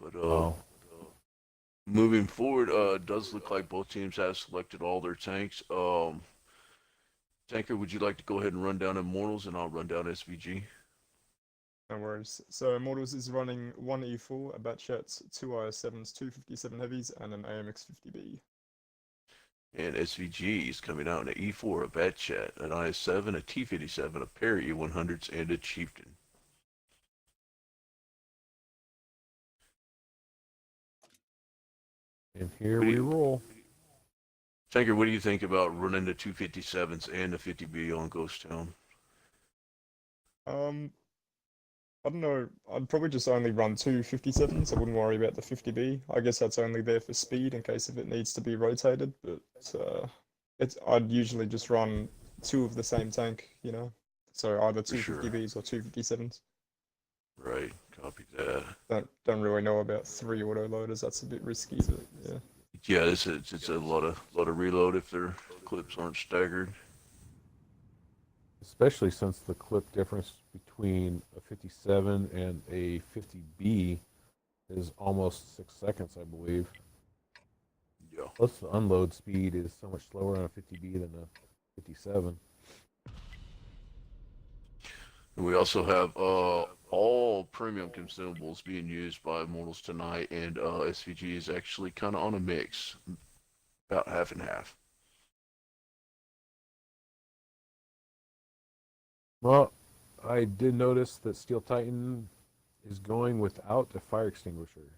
But Oh, moving forward, it does look like both teams have selected all their tanks. Tanker, would you like to go ahead and run down Immortals, and I'll run down SVG? No worries. So Immortals is running one E4, a Batchat, two IS7s, two 57 heavies, and an AMX 50B. And SVG is coming out in an E4, a Bad Chat, an IS7, a T57, a pair of E100s, and a Chieftain. and here What do we you, roll. Tanker, what do you think about running the 257s and the 50B on Ghost Town? Um, I don't know. I'd probably just only run two 57s. I wouldn't worry about the 50B. I guess that's only there for speed in case if it needs to be rotated. But I'd usually just run two of the same tank, you know. So either For two sure. 50Bs or two 57s. Right, copy that. Don't really know about three auto loaders. That's a bit risky, but yeah. Yeah, it's a lot of reload if their clips aren't staggered. Especially since the clip difference between a 57 and a 50B is almost 6 seconds, I believe. Yeah. Plus, the unload speed is so much slower on a 50B than a 57. And we also have all premium consumables being used by Immortals tonight, and SVG is actually kind of on a mix, about half and half. Well, I did notice that Steel Titan is going without a fire extinguisher.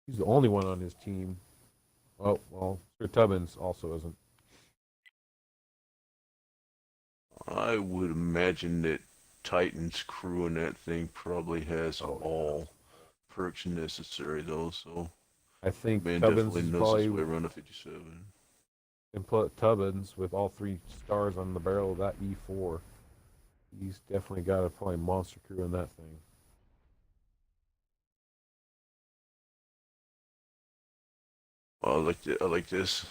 He's the only one on his team. Oh, well, Sir Tubbins also isn't. I would imagine that Titan's crew in that thing probably has Oh, yeah. all perks necessary, though, so I think man Tubbins definitely is knows his probably way around a 57. input Tubbins with all 3 stars on the barrel of that E4. He's definitely got a probably monster crew in that thing. Well, I like this.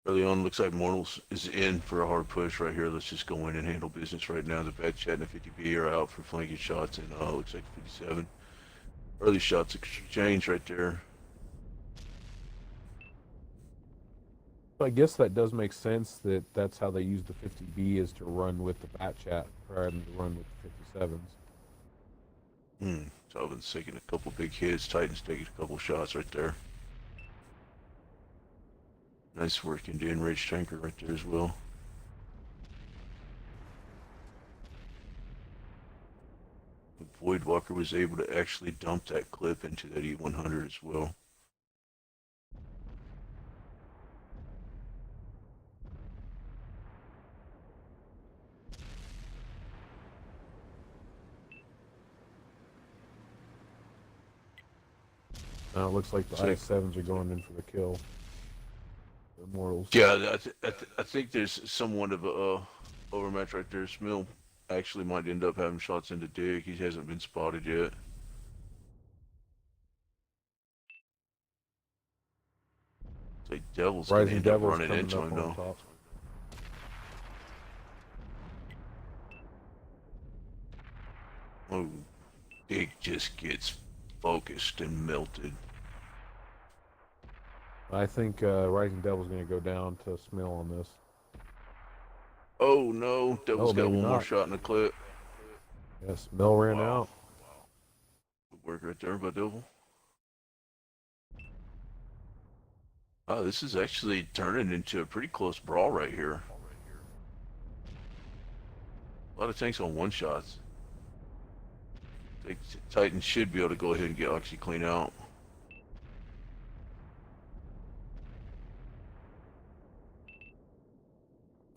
Early on, looks like Mortals is in for a hard push right here. Let's just go in and handle business right now. The Bad Chat and the 50B are out for flanking shots, and looks like 57. Early shots exchange right there. So I guess that does make sense that that's how they use the 50B is to run with the Bat Chat rather than to run with the 57s. Tobin's taking a couple big hits. Titan's taking a couple shots right there. Nice work in the enraged tanker right there as well. Voidwalker was able to actually dump that clip into that E100 as well. Now it looks like the So, IS-7s are going in for the kill. The Immortals. yeah, I think there's somewhat of a overmatch right there. Smill actually might end up having shots into Dig. He hasn't been spotted yet. Like Devil's gonna Rising end up Devil's running coming into up him on though. top. Oh, Dig just gets focused and melted. I think Rising Devil's going to go down to Smill on this. Oh no, Oh, Devil's got maybe one more not. shot in the clip. Yes, Mill ran Wow. out. Good work right there by Devil. Oh, this is actually turning into a pretty close brawl right here. A lot of tanks on one shots. Titan should be able to go ahead and get Oxy clean out.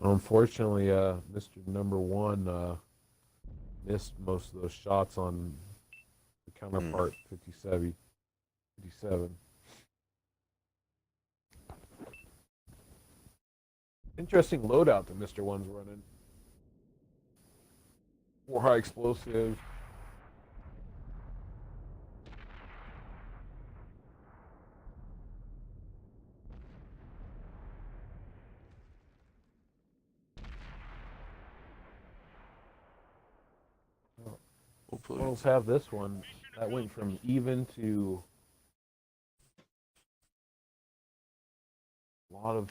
Unfortunately, Mr. Number One missed most of those shots on the Hmm. counterpart 57. 57. Interesting loadout that Mr. One's running. 4 high explosive. Hopefully. Mortals have this one. That went from even to a lot of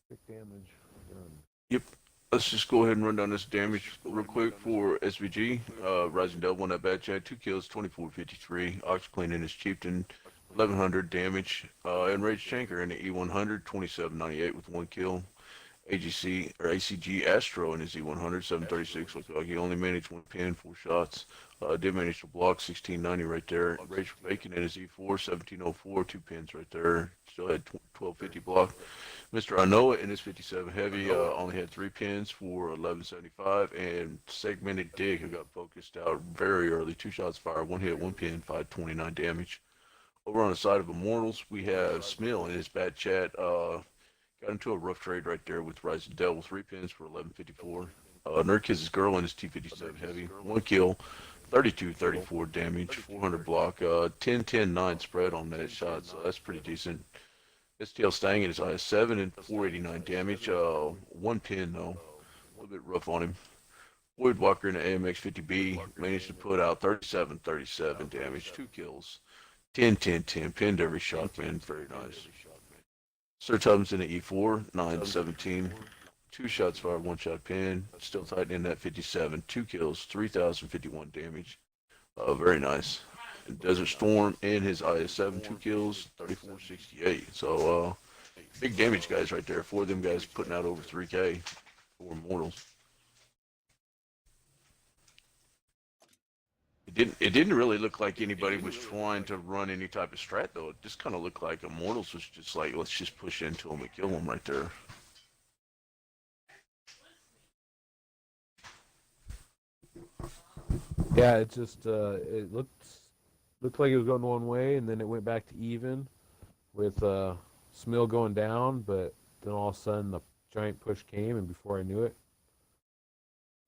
big damage done. Yep. Let's just go ahead and run down this damage real quick for SVG. Rising Devil on that bad chat, 2 kills, 2453. OxyClean in his Chieftain, 1100 damage. Enraged Tanker in the E100, 2798 with 1 kill. AGC or ACG Astro in his E100, 736. Looked like he only managed 1 pin, 4 shots. Did manage to block 1690 right there. Rage for Bacon in his E4, 1704, 2 pins right there. Still had 1250 block. Mr. Anoa in his 57 heavy only had 3 pins for 1175, and Segmented Dig, who got focused out very early, 2 shots fired, 1 hit, 1 pin, 529 damage. Over on the side of Immortals, we have Smill in his bad chat. Got into a rough trade right there with Rising Devil, 3 pins for 1154. Nerdkiss's Girl in his T57 heavy, 1 kill, 3234 damage, 400 block, 10-10-9 spread on that shot, so that's pretty decent. STL Stang in his IS7 and 489 damage, 1 pin though, a little bit rough on him. Void Walker in the AMX 50B managed to put out 37-37 damage, 2 kills, 10-10-10, pinned every shot, man, very nice. Sir Tubbs in the E4, 9-17, 2 shots fired, 1 shot pin, still tightening that 57, 2 kills, 3051 damage, very nice. And Desert Storm in his IS7, 2 kills, 3468. So big damage guys right there. 4 of them guys putting out over 3K for Immortals. It didn't really look like anybody was trying to run any type of strat though. It just kind of looked like Immortals was just like, let's just push into them and kill them right there. Yeah, it just it looked like it was going one way, and then it went back to even with Smill going down, but then all of a sudden the giant push came, and before I knew it,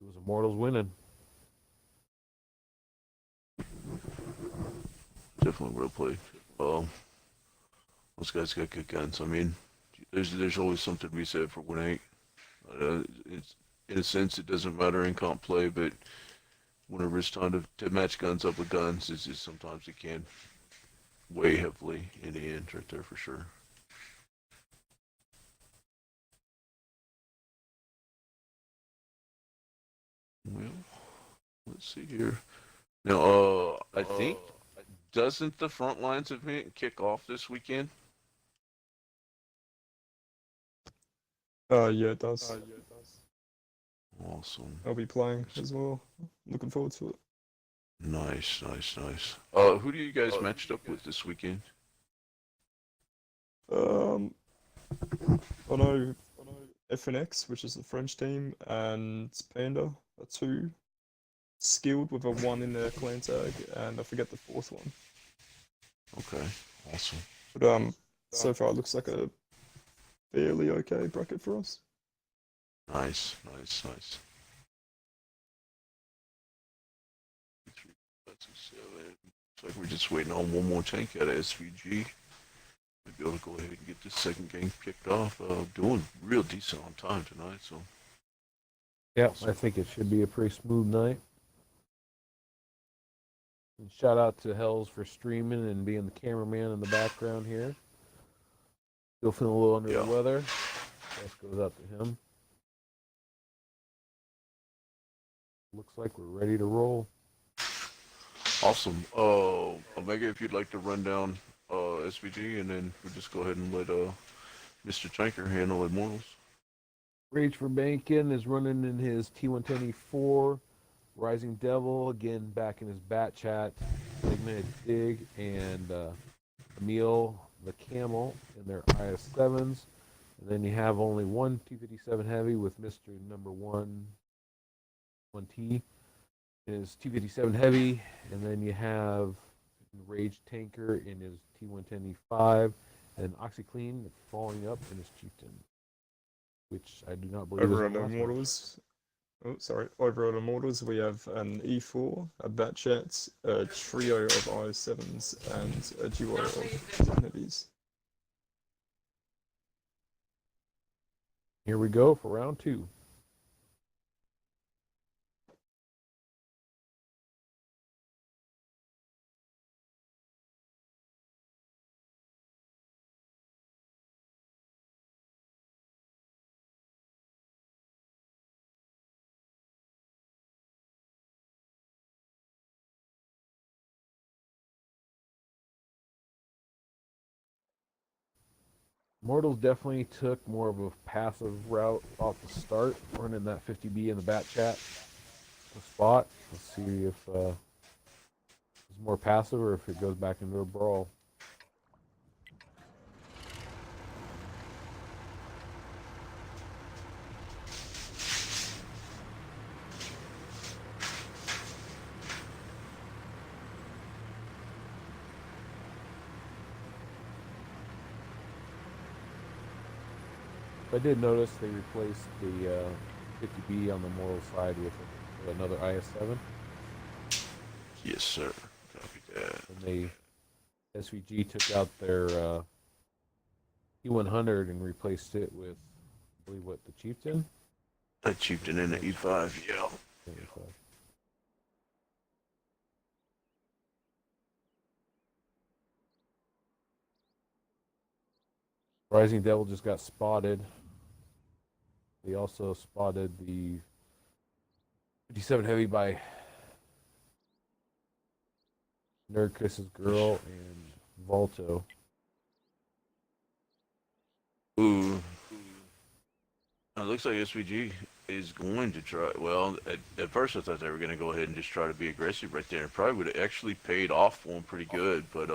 it was Immortals winning. Definitely well played. Those guys got good guns. I mean, there's always something to be said for 1-8. It's in a sense it doesn't matter in comp play, but whenever it's time to match guns up with guns, it's just sometimes it can weigh heavily in the end right there for sure. Well, let's see here. Now, I think doesn't the Frontlines event kick off this weekend? Yeah, it does. Awesome. I'll be playing as well. Looking forward to it. Nice, nice, nice. Who do you guys matched up with this weekend? I know FNX, which is the French team, and Panda are two skilled with a 1 in their clan tag, and I forget the fourth one. Okay, awesome. But so far it looks like a fairly okay bracket for us. Nice, nice, nice. 7. Looks like we're just waiting on one more tank out of SVG. We'll be able to go ahead and get this second game kicked off. Doing real decent on time tonight, so. Yeah, I think it should be a pretty smooth night. And shout out to Hells for streaming and being the cameraman in the background here. Still feeling a little under the weather. Best goes out to him. Looks like we're ready to roll. Awesome. Omega, if you'd like to run down SVG, and then we'll just go ahead and let Mr. Tanker handle Immortals. Rage for Bankin is running in his T110E4. Rising Devil, again, back in his Bat Chat. Segmented Dig, and Emil the Camel in their IS7s. And then you have only one T57 Heavy with Mr. Number 1T. His T57 Heavy, and then you have Rage Tanker in his T110E5, and OxyClean falling up in his Chieftain, which I do not believe Over is on Immortals. Over on Immortals, we have an E4, a Batchat, a trio of IS7s, and a duo of 10 heavies. Here we go for round 2. Mortals definitely took more of a passive route off the start, running that 50B in the bat chat to spot. Let's see if it's more passive or if it goes back into a brawl. I did notice they replaced the 50B on the Mortal side with another IS-7, Yes, sir. Copy that. and they SVG took out their T100 and replaced it with, I believe, what, the Chieftain? That chieftain in the E5, yeah. Rising Devil just got spotted. They also spotted the 57 Heavy by Nerd Chris's Girl and Volto. Ooh. It looks like SVG is going to try. Well, at first I thought they were going to go ahead and just try to be aggressive right there. It probably would have actually paid off for them pretty good, but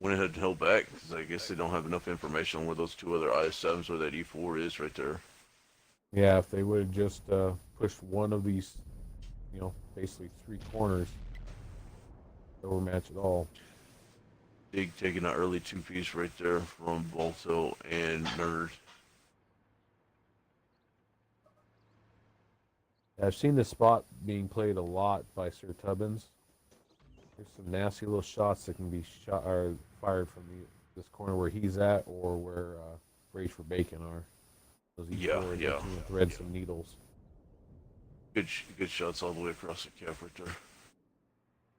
went ahead and held back because I guess they don't have enough information on where those two other IS-7s or that E4 is right there. Yeah, if they would have just pushed one of these, basically three corners, no match at all. Dig taking an early two-piece right there from Volto and Nerd. I've seen this spot being played a lot by Sir Tubbins. There's some nasty little shots that can be shot or fired from this corner where he's at, or where Rage for Bacon are. Those Yeah. Threads and needles. Good shots all the way across the cap right there.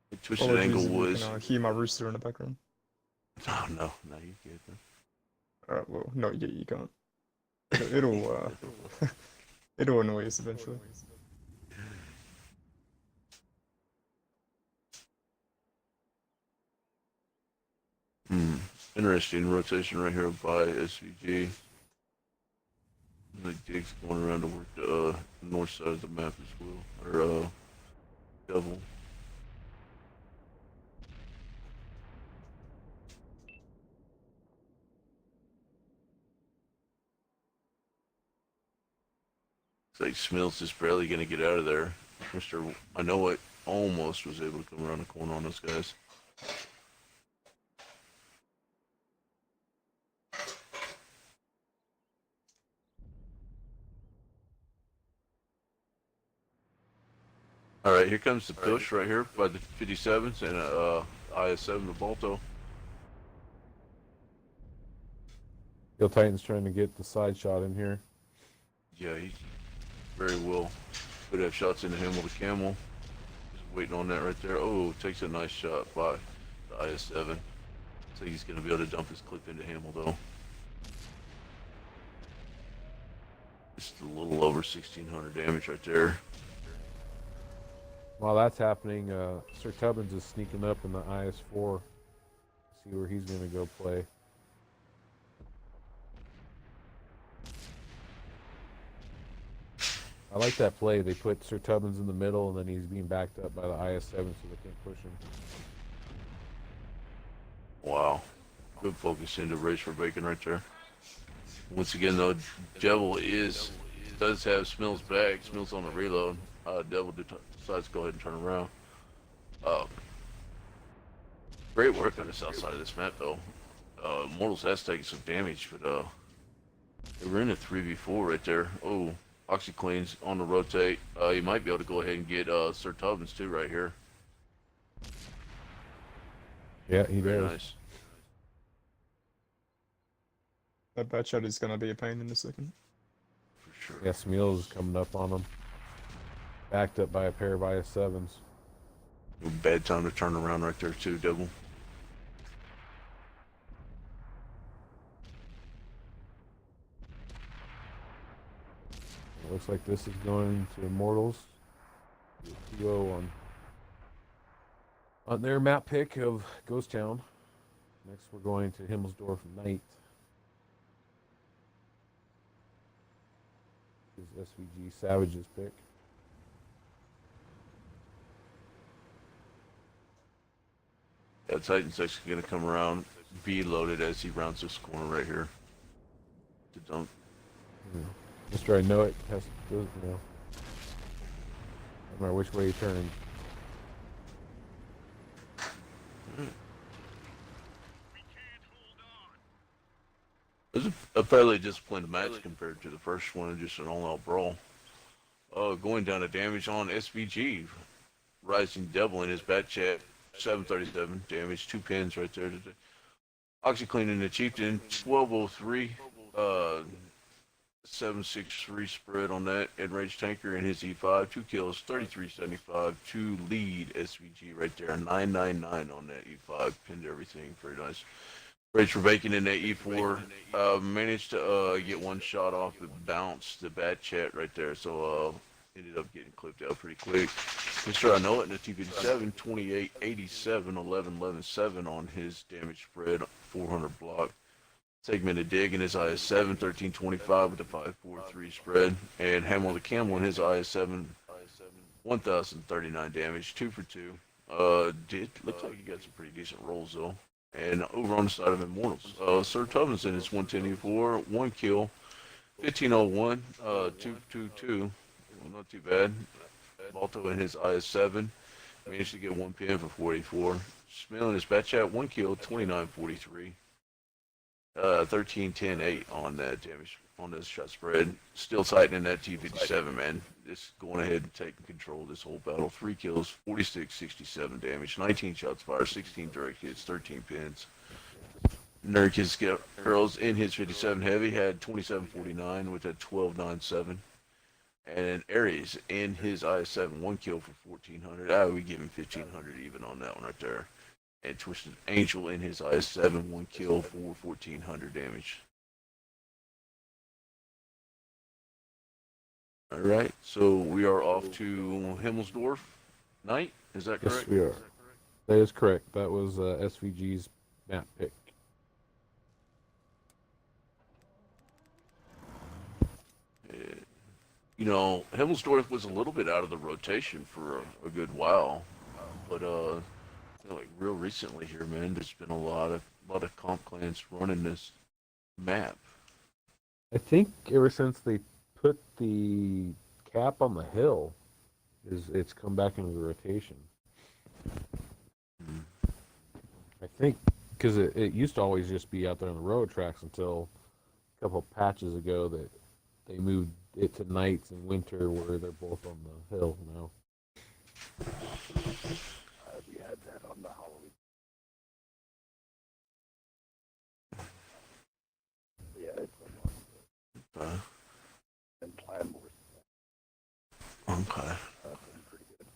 The twisted Apologies angle if you was. can hear my rooster in the background. Oh, no, you good. Man. Alright, well, no, you can't. It'll it'll annoy us eventually. Interesting rotation right here by SVG. The Dig's going around to work the north side of the map as well. Or, Devil. It's like Smills is barely going to get out of there. I know it almost was able to come around the corner on those guys. All right, here comes the push right here by the 57s and IS-7 the Balto. Steel Titan's trying to get the side shot in here. Yeah, he very well could have shots into him with a camel. Just waiting on that right there. Oh, takes a nice shot by the IS-7. So he's going to be able to dump his clip into Hamel though. Just a little over 1,600 damage right there. While that's happening, Sir Tubbins is sneaking up in the IS-4. See where he's going to go play. I like that play. They put Sir Tubbins in the middle, and then he's being backed up by the IS-7, so they can't push him. Wow. Good focus into Race for Bacon right there. Once again, though, Devil does have Smills back. Smills on the reload. Devil decides to go ahead and turn around. Great work on the south side of this map, though. Mortals has taken some damage, but they were in a 3v4 right there. Oh, OxyClean's on the rotate. You might be able to go ahead and get Sir Tubbins too right here. Yeah, he Very does. nice. That bad shot is gonna be a pain in a second. For sure. Yeah, Smeals is coming up on him. Backed up by a pair of IS-7s. Bad time to turn around right there too, Devil. It looks like this is going to Immortals. 2-0 on their map pick of Ghost Town. Next, we're going to Himmelsdorf Night. His SVG Savages pick. Yeah, Titan's actually going to come around, be loaded as he rounds this corner right here. To dunk. Mr. I know it has to, no matter which way he turns. It was a fairly disciplined match compared to the first one, just an all-out brawl. Going down to damage on SVG. Rising Devil in his bat chat, 737 damage, 2 pins right there. OxyClean in the Chieftain, 1203. 763 spread on that. Enraged Tanker in his E5, 2 kills, 3375 to lead SVG right there, 999 on that E5, pinned everything, very nice. Rage for Bacon in that E4, managed to get one shot off, it bounced the bad chat right there, so ended up getting clipped out pretty quick. Mr. I Know It in the T57, 2887, 1111 on his damage spread, 400 block. Segmented Dig in his IS7, 1325 with a 543 spread. And Hamill the Camel in his IS7, 1039 damage, 2 for 2. Did look like he got some pretty decent rolls though. And over on the side of Immortals, Sir Tubbins in his 110E4, 1 kill, 1501, 222, well, not too bad. Balto in his IS7, managed to get 1 pin for 44. Smell in his bat chat, 1 kill, 2943. 13-10-8 on that damage on this shot spread. Still tightening that T57, man. Just going ahead and taking control of this whole battle. 3 kills, 46-67 damage, 19 shots fired, 16 direct hits, 13 pins. Nurkic girls in his 57 heavy had 27-49 with a 12-9-7. And Aries in his IS7, 1 kill for 1400. We give him 1500 even on that one right there. And Twisted Angel in his IS7, 1 kill for 1400 damage. Alright, so we are off to Himmelsdorf Knight, is that correct? Yes, we are. That is correct. That was SVG's map pick. You know, Himmelsdorf was a little bit out of the rotation for a good while, but like real recently here, man, there's been a lot of comp clans running this map. I think ever since they put the cap on the hill, it's come back into the rotation. I think because it used to always just be out there on the road tracks until a couple of patches ago that they moved it to nights and winter where they're both on the hill now. We had that on the Halloween. Yeah, it's and plan more. Okay. Pretty good.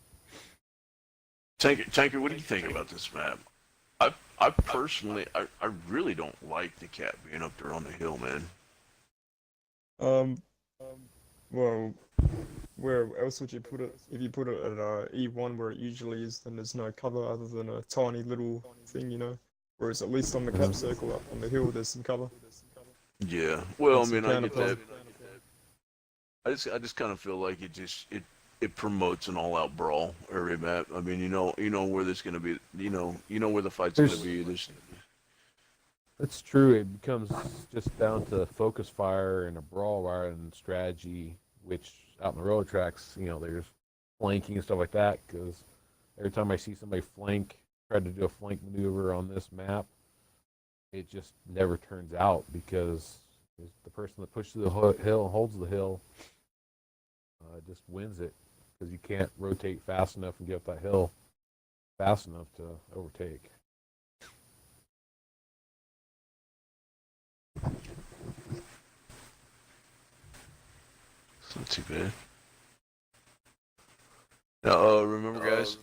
Tanker, what do you think about this map? I personally, I really don't like the cap being up there on the hill, man. Well, where else would you put it? If you put it at E1 where it usually is, then there's no cover other than a tiny little thing, you know. Whereas at least on the cap circle up on the hill, there's some cover. Yeah. Well, I And mean, some I get that. counterpart. I just kind of feel like it promotes an all-out brawl every map. I mean, you know where there's gonna be, you know where the fight's gonna be. That's true. It becomes just down to focus fire and a brawl rather than strategy, which out in the road tracks, there's flanking and stuff like that. Because every time I see somebody try to do a flank maneuver on this map, it just never turns out because the person that pushes the hill, holds the hill, just wins it because you can't rotate fast enough and get up that hill fast enough to overtake. It's not too bad. Now, remember, guys,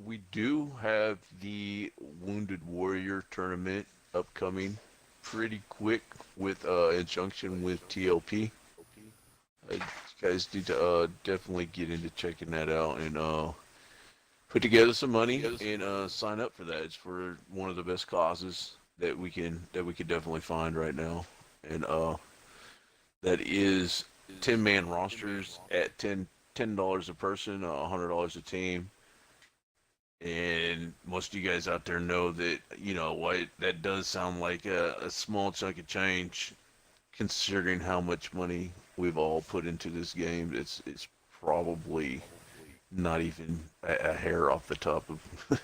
we do have the Wounded Warrior tournament upcoming pretty quick with injunction with TLP. You guys need to definitely get into checking that out and put together some money and sign up for that. It's for one of the best causes that we can definitely find right now, and that is 10-man rosters at $10 a person, $100 a team. And most of you guys out there know that, what, that does sound like a small chunk of change considering how much money we've all put into this game. It's probably not even a hair off the top of.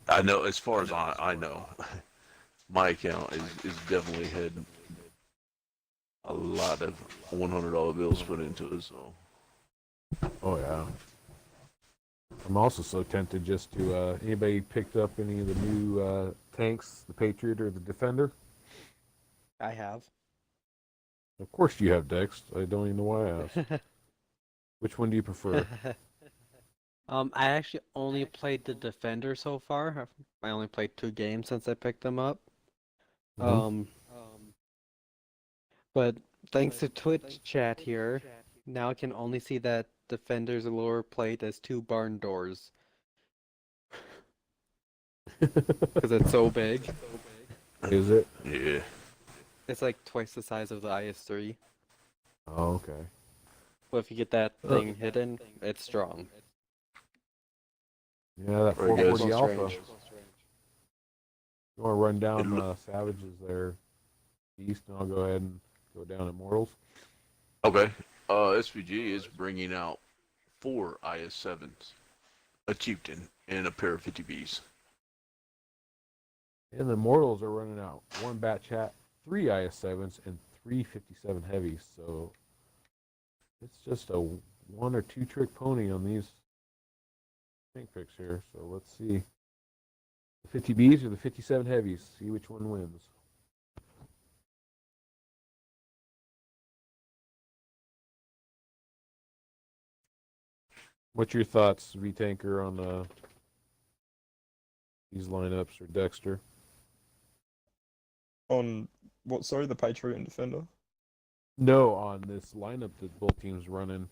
I know, as far as I know, my account is definitely had a lot of $100 bills put into it. So Oh yeah. I'm also so tempted just to. Anybody picked up any of the new tanks, the Patriot or the Defender? I have. Of course you have, Dex. I don't even know why I asked. Which one do you prefer? I actually only played the Defender so far. I only played 2 games since I picked them up. Mhm. But thanks to Twitch chat here, now I can only see that Defender's lower plate as 2 barn doors because it's so big. Is it? yeah, It's like twice the size of the IS-3. Oh, okay. But if you get that thing hidden, it's strong. Yeah, that Right, guys. 440 So Alpha. strange. You want to run down It'll- Savages there east, and I'll go ahead and go down Immortals. okay. SVG is bringing out 4 IS-7s, a Chieftain, and a pair of 50Bs. And the Immortals are running out 1 Bat Chat, 3 IS-7s, and 3 57 Heavies. So it's just a 1 or 2 trick pony on these tank picks here. So let's see. The 50Bs or the 57 Heavies. See which one wins. What's your thoughts, V-Tanker, on these lineups, or Dexter? On what? Sorry, the Patriot and Defender. No, on this lineup that both teams running,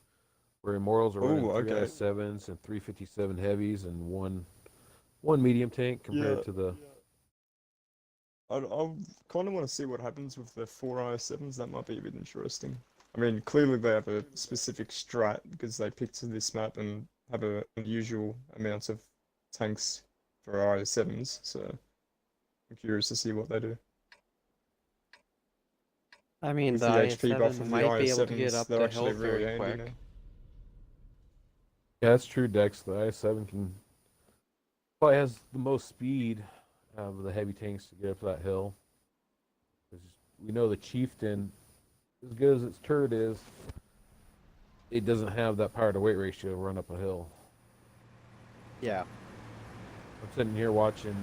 where Immortals are running Oh, 3 okay. IS-7s and 3 57 Heavies and one medium tank compared Yeah. to the. I kind of want to see what happens with the 4 IS-7s. That might be a bit interesting. I mean, clearly they have a specific strat because they picked this map and have an unusual amount of tanks for IS-7s. So I'm curious to see what they do. I mean, With the the HP buff IS-7 of the might be able to get IS-7s, up they're the actually hill really very handy quick. now. Yeah, that's true, Dex. The IS-7 can probably has the most speed of the heavy tanks to get up that hill. 'Cause we know the Chieftain, as good as its turret is, it doesn't have that power to weight ratio to run up a hill. Yeah. I'm sitting here watching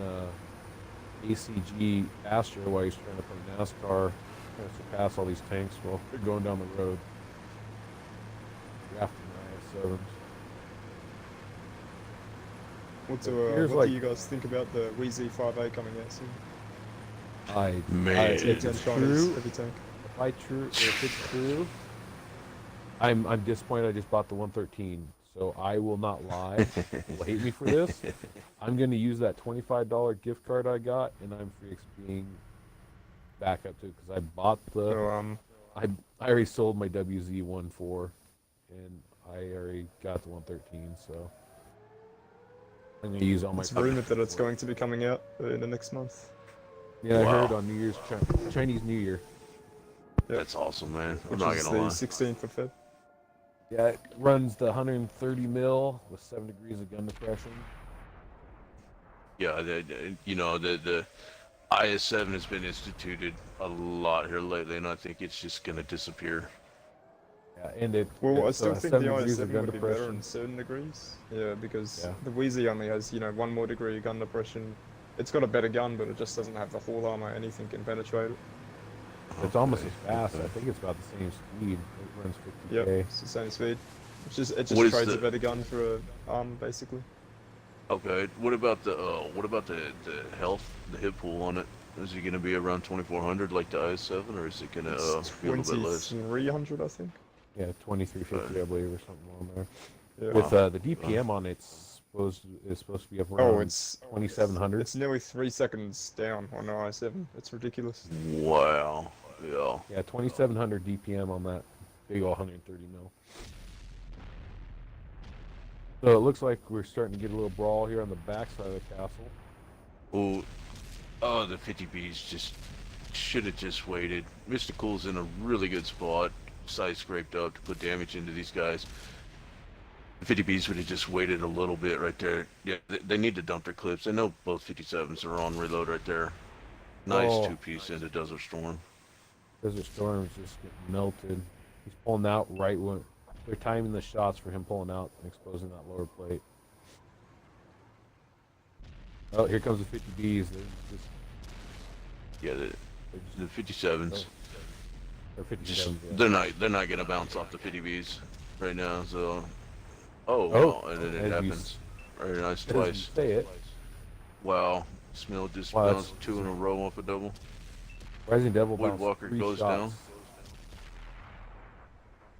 ACG Astro while he's trying to play NASCAR, trying to surpass all these tanks while they're going down the road. Drafting the IS-7s. What Here's do like- you guys think about the Wheezy 5A coming out soon? Man. It's It's Chinese true. heavy tank. If it's true, I'm disappointed I just bought the 113. So I will not lie. You'll hate me for this. I'm going to use that $25 gift card I got, and I'm free XPing back up to it because I bought the. So I already sold my WZ14, and I already got the 113. So I'm going to use all my. it's rumored that it's going to be coming out in the next month. Yeah, I heard Wow. on New Year's Chinese New Year. Yep. That's awesome, man. I'm Which not is gonna the lie. 16th of Feb. Yeah, it runs the 130 mil with 7 degrees of gun depression. Yeah, the IS-7 has been instituted a lot here lately, and I think it's just gonna disappear. Yeah, and it. Well, I it's, still think 7 the degrees of IS-7 gun would be better depression. in certain degrees. Yeah, because Yeah. the Wheezy only has, 1 more degree of gun depression. It's got a better gun, but it just doesn't have the hull armor. Anything can penetrate it. It's almost as Okay, fast. okay. I think it's about the same speed. It runs 50k. Yep, it's the same speed. It just What is trades the- a better gun for a arm, basically. Okay. What about the health, the hit pool on it? Is it gonna be around 2400 like the IS-7, or is it gonna It's be a little bit less? 2300, I think. Yeah, 2350, I believe, or something along there. Yeah. With the DPM on it's supposed to be up around Oh, it's 2700. It's nearly 3 seconds down on the i7. It's ridiculous. Wow. Yeah. Yeah, 2700 DPM on that. big old 130 mil. So it looks like we're starting to get a little brawl here on the backside of the castle. Oh, the 50Bs just should have just waited. Mystical's in a really good spot, side scraped up to put damage into these guys. The 50Bs would have just waited a little bit right there. Yeah, they need to dump their clips. They know both 57s are on reload right there. Nice Oh. two-piece into Desert Storm. Desert Storm's just getting melted. He's pulling out right when they're timing the shots for him pulling out and exposing that lower plate. Oh, here comes the 50Bs. They're just, Yeah, the 57s. they're 57s. Just, Yeah. they're not gonna bounce off the 50Bs right now. So, Oh, wow, and then it as you happens. Very nice As you twice. say it, Wow, Smil just Wow, bounced two in a row off a double. Rising Devil Void bounced Walker 3 goes shots. down.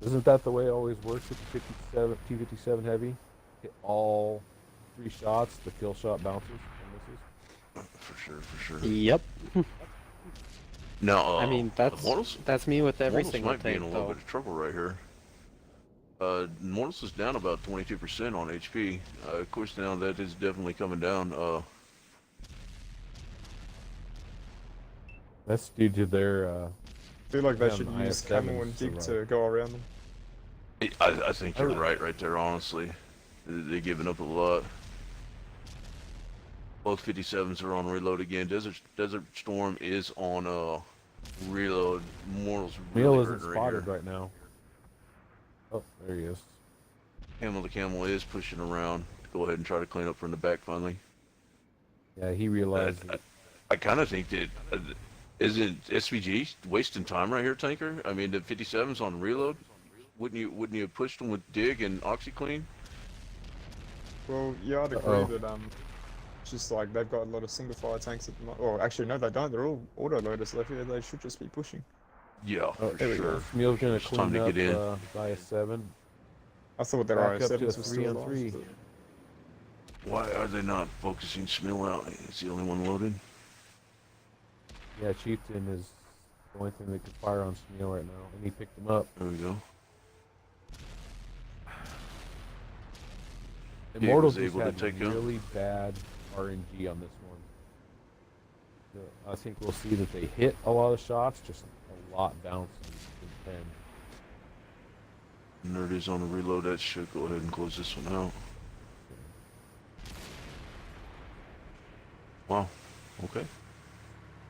Isn't that the way it always works with the 57, T57 heavy? Hit all 3 shots, the kill shot bounces and misses. For sure, for sure. Yep. Now, I mean, Mortals that's me with every single might be in tank, a little though. bit of trouble right here. Mortals is down about 22% on HP. Of course, now that is definitely coming down. That's due to their I feel like they Yeah, should the use IS-7s Camel and to Dig run. to go around them. I think you're right there, honestly. They're giving up a lot. Both 57s are on reload again. Desert Storm is on reload. Mortals Meal really isn't hurting right spotted here. right now. Oh, there he is. Camel the Camel is pushing around. Go ahead and try to clean up from the back finally. Yeah, he realized that. I kind of think that isn't SVG wasting time right here, Tanker? I mean, the 57's on reload. Wouldn't you have pushed them with Dig and OxyClean? Well, yeah, I'd agree, Uh-oh. but it's just like they've got a lot of single fire tanks at the moment. Well, actually, no, they don't. They're all auto loaders left here. They should just be pushing. Yeah, Oh, for there we sure. go. Meal's gonna It's time clean to up get in. IS-7. I thought their Back up to a IS-7s were still 3-on-3. alive. Why are they not focusing Smil out? It's the only one loaded. Yeah, Chieftain is the only thing that can fire on Smeel right now, and he picked him up. There we go. Immortals was just able to had take him. really bad RNG on this one. So I think we'll see that they hit a lot of shots, just a lot bouncing in 10. Nerd is on a reload. That should go ahead and close this one out. Wow. Okay.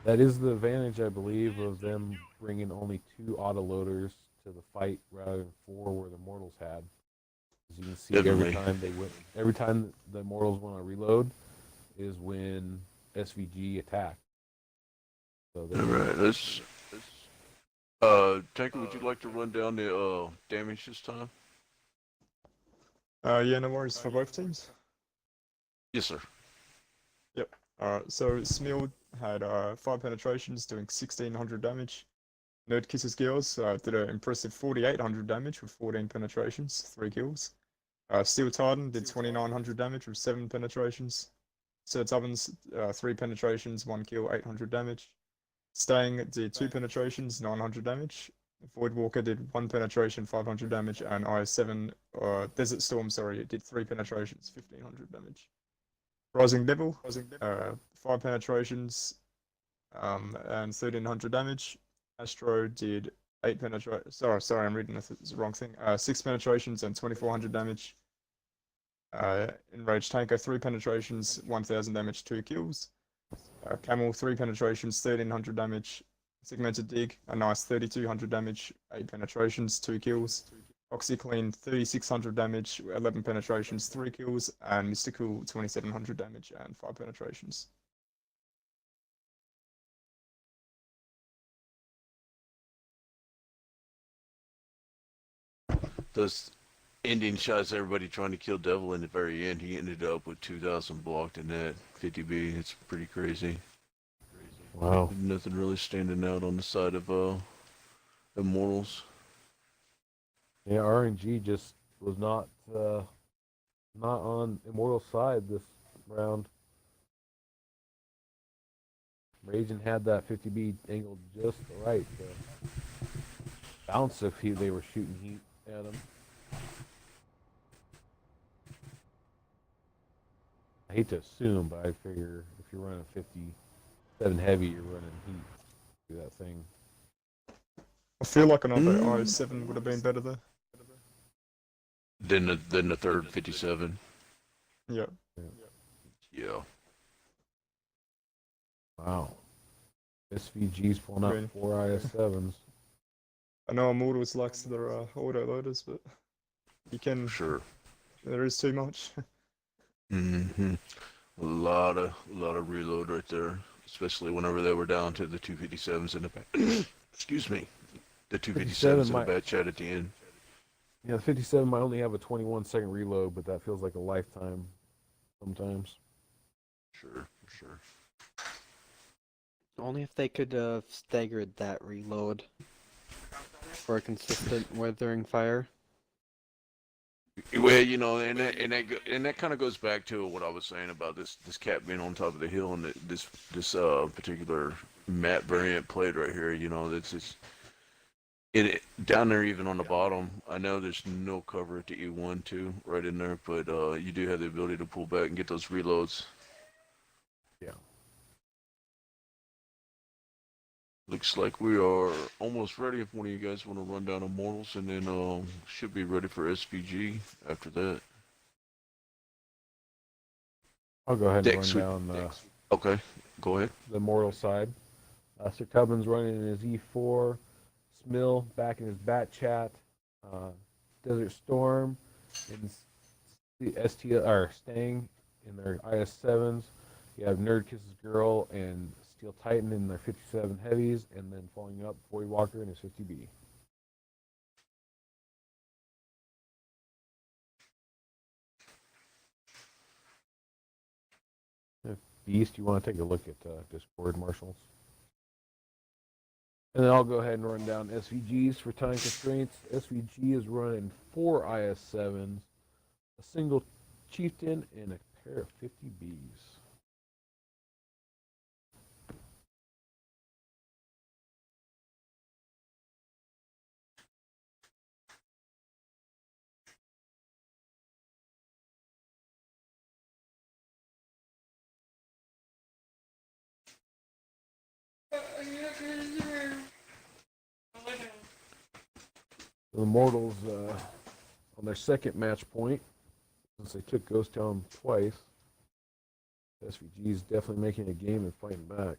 That is the advantage, I believe, of them bringing only 2 autoloaders to the fight rather than 4 where the Mortals had. As you can see, Definitely. every time the Mortals went on reload is when SVG attacked. So All they right. Let's. Tanker, would you like to run down the damage this time? Yeah, no worries for both teams. Yes, sir. Alright, so Smil had 5 penetrations doing 1600 damage. Nerd Kisses Girls did an impressive 4800 damage with 14 penetrations, 3 kills. Steel Titan did 2900 damage with 7 penetrations. Sir Ovens 3 penetrations, 1 kill, 800 damage. Staying did 2 penetrations, 900 damage. Void Walker did 1 penetration, 500 damage, and IS-7, Desert Storm, sorry, it did 3 penetrations, 1500 damage. Rising Devil, 5 penetrations, and 1300 damage. Astro did 8 penetrations. Sorry, I'm reading the wrong thing. 6 penetrations and 2400 damage. Enraged Tanker, 3 penetrations, 1000 damage, 2 kills. Camel, 3 penetrations, 1300 damage. Segmented Dig, a nice 3200 damage, 8 penetrations, 2 kills. OxyClean, 3600 damage, 11 penetrations, 3 kills. And Mystical, 2700 damage and 5 penetrations. Those ending shots, everybody trying to kill Devil in the very end, he ended up with 2,000 blocked in that 50B. It's pretty crazy. Wow. Nothing really standing out on the side of Immortals. Yeah, RNG just was not on Immortal's side this round. Raging had that 50B angled just right. bounce if they were shooting heat at him. I hate to assume, but I figure if you're running 57 heavy, you're running heat through that thing. I feel like another Mm. i7 would have been better there. Then the third 57. Yeah. Yeah. Wow. SVG's pulling I out mean, 4 IS7s. I know Imtls likes their auto loaders, but you can. Sure. There is too much. Mm-hmm. A lot of reload right there, especially whenever they were down to the 257s in the back. Excuse me, the 57 257s in the might, back chat at the end. yeah, the 57 might only have a 21-second reload, but that feels like a lifetime sometimes. Sure, sure. Only if they could have staggered that reload for a consistent weathering fire. Well, you know, and that kind of goes back to what I was saying about this cat being on top of the hill and this particular map variant played right here. You know, that's just down there even on the bottom. I know there's no cover at the E1 too, right in there, but you do have the ability to pull back and get those reloads. Yeah. Looks like we are almost ready. If one of you guys want to run down Immortals, and then should be ready for SVG after that. I'll go ahead and run Dex, down okay, go ahead. the Mortal side. Sir Cubbins running in his E4. Smill back in his Bat Chat. Desert Storm and the STL or Stang in their IS7s. You have Nerd Kisses Girl and Steel Titan in their 57 heavies, and then following up Void Walker in his 50B. If Beast, you want to take a look at Discord, Marshals. And then I'll go ahead and run down SVGs for time constraints. SVG is running 4 IS7s, a single Chieftain, and a pair of 50Bs. The Immortals on their second match point, since they took Ghost Town twice. SVG is definitely making a game and fighting back.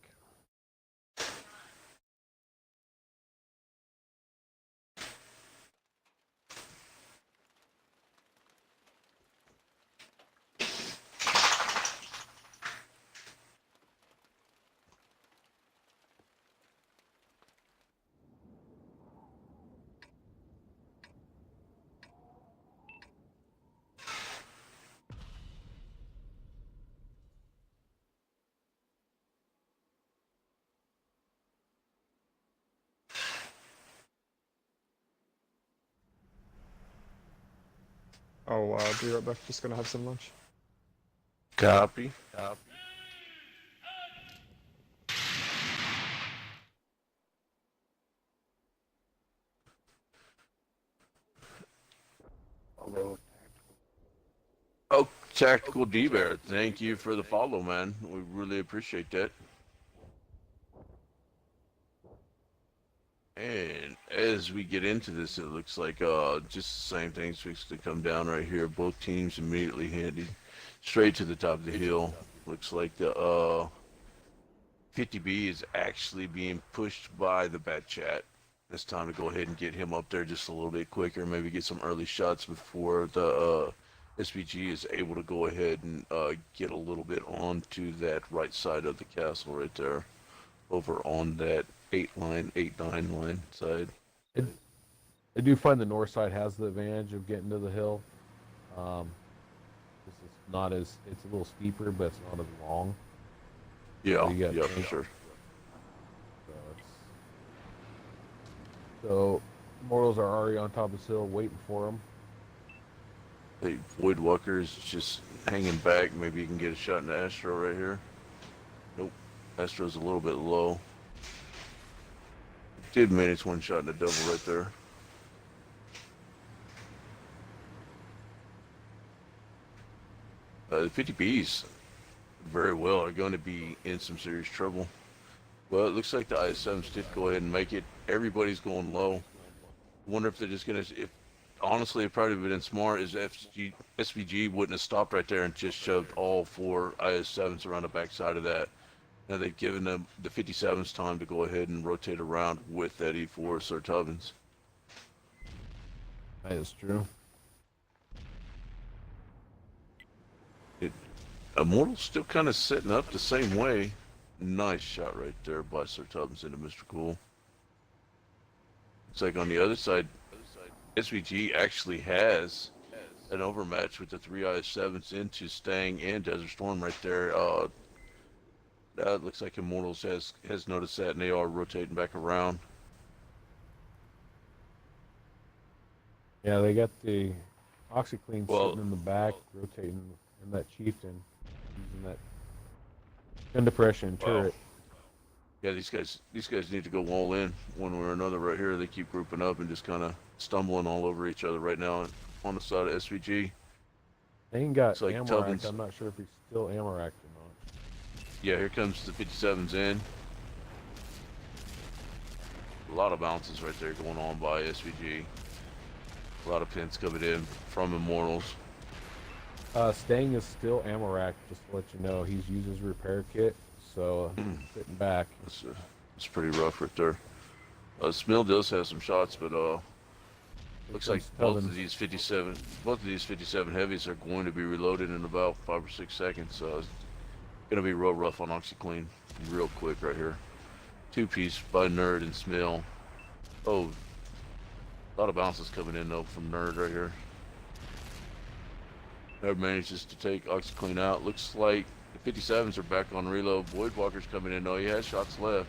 Oh, I'll be right back. Just gonna have some lunch. Copy. Oh, Tactical D-Bear, thank you for the follow, man. We really appreciate that. And as we get into this, it looks like just the same things fixed to come down right here. Both teams immediately handed straight to the top of the hill. Looks like the 50B is actually being pushed by the Bat Chat. It's time to go ahead and get him up there just a little bit quicker. Maybe get some early shots before the SVG is able to go ahead and get a little bit onto that right side of the castle right there, over on that 8-9 line side. I do find the north side has the advantage of getting to the hill. This is not as, it's a little steeper, but it's not as long. Yeah, You got yeah, for tanks. sure. So Mortals are already on top of this hill waiting for them. Hey, Void Walker is just hanging back. Maybe you can get a shot in the Astro right here. Nope. Astro's a little bit low. Did manage one shot in the double right there. The 50Bs very well are going to be in some serious trouble. Well, it looks like the IS-7s did go ahead and make it. Everybody's going low. Wonder if they're just going to, if honestly, it probably would have been smart is SVG wouldn't have stopped right there and just shoved all 4 IS-7s around the backside of that. Now they've given them the 57s time to go ahead and rotate around with that E4 Sir Tubbins. That is true. Immortal's still kind of setting up the same way. Nice shot right there by Sir Tubbins into Mr. Cool. It's like on the other side, SVG actually has an overmatch with the 3 IS-7s into Stang and Desert Storm right there. That looks like Immortals has noticed that, and they are rotating back around. Yeah, they got the OxyClean Well, sitting in the back, rotating in that Chieftain, using that gun depression turret. Yeah, these guys need to go all in one way or another right here. They keep grouping up and just kind of stumbling all over each other right now on the side of SVG. They ain't got It's like Amarak. Tubbins. I'm not sure if he's still Amarak or not. Yeah, here comes the 57s in. A lot of bounces right there going on by SVG. A lot of pins coming in from Immortals. Stang is still Amarak, just to let you know. He's used his repair kit, so sitting back. It's pretty rough right there. Smill does have some shots, but looks like both of these 57 heavies are going to be reloaded in about 5 or 6 seconds. So it's gonna be real rough on OxyClean, real quick right here. 2-piece by Nerd and Smill. Oh, a lot of bounces coming in though from Nerd right here. Nerd manages to take OxyClean out. Looks like the 57s are back on reload. Voidwalker's coming in though. He has shots left.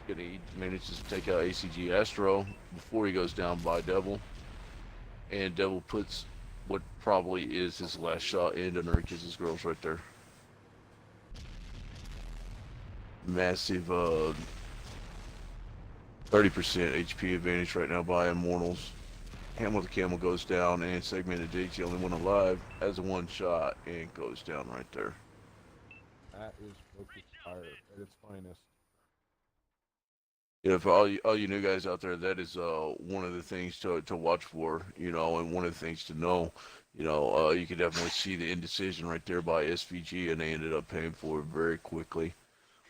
He manages to take out ACG Astro before he goes down by Devil. And Devil puts what probably is his last shot into Nerd Kisses Girls right there. Massive 30% HP advantage right now by Immortals. Hammer the Camel goes down, and Segmented Dig's the only one alive, has a 1 shot, and goes down right there. That is focus fire at its finest. Yeah, for all you new guys out there, that is one of the things to watch for, you know, and one of the things to know. You know, you can definitely see the indecision right there by SVG, and they ended up paying for it very quickly.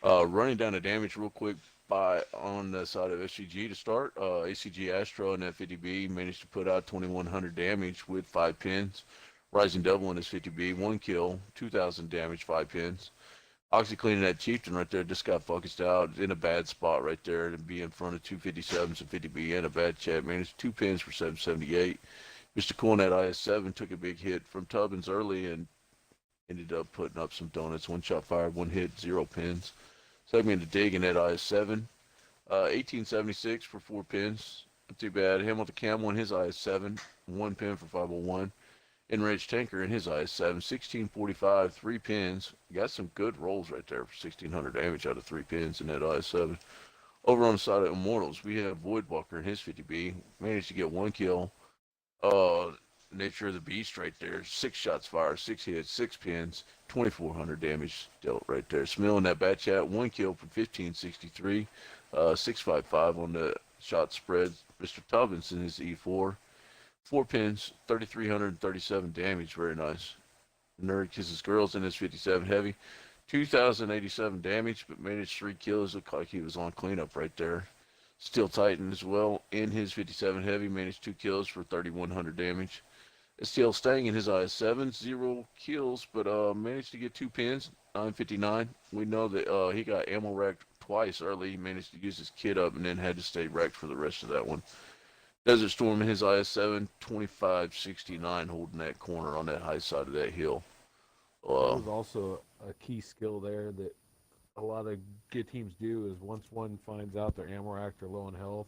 Running down the damage real quick on the side of SVG to start. ACG Astro and that 50B managed to put out 2,100 damage with 5 pins. Rising Devil in his 50B, 1 kill, 2,000 damage, 5 pins. OxyClean and that Chieftain right there just got focused out in a bad spot right there to be in front of 2 57s and 50B and a bad chat. Managed 2 pins for 778. Mr. Cool in that IS-7 took a big hit from Tubbins early and ended up putting up some donuts. 1 shot fired, 1 hit, 0 pins. Segmented Dig in that IS-7. 1876 for 4 pins. Not too bad. Him with the Camel in his IS-7. 1 pin for 501. Enraged Tanker in his IS-7. 1645, 3 pins. Got some good rolls right there for 1,600 damage out of 3 pins in that IS-7. Over on the side of Immortals, we have Voidwalker in his 50B. Managed to get 1 kill. Nature of the Beast right there. 6 shots fired, 6 hits, 6 pins, 2,400 damage dealt right there. Smill in that bat chat, 1 kill for 1,563, 655 on the shot spread. Mr. Tubbins in his E4, 4 pins, 3,337 damage, very nice. Nerd Kisses Girls in his 57 heavy, 2,087 damage, but managed 3 kills. Looked like he was on cleanup right there. Steel Titan as well in his 57 heavy, managed 2 kills for 3,100 damage. Still staying in his IS-7, 0 kills, but managed to get 2 pins, 959. We know that he got ammo wrecked twice early. He managed to use his kit up and then had to stay wrecked for the rest of that one. Desert Storm in his IS-7, 2569, holding that corner on that high side of that hill. That was also a key skill there that a lot of good teams do is once one finds out their ammo rack are low in health,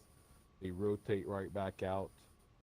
they rotate right back out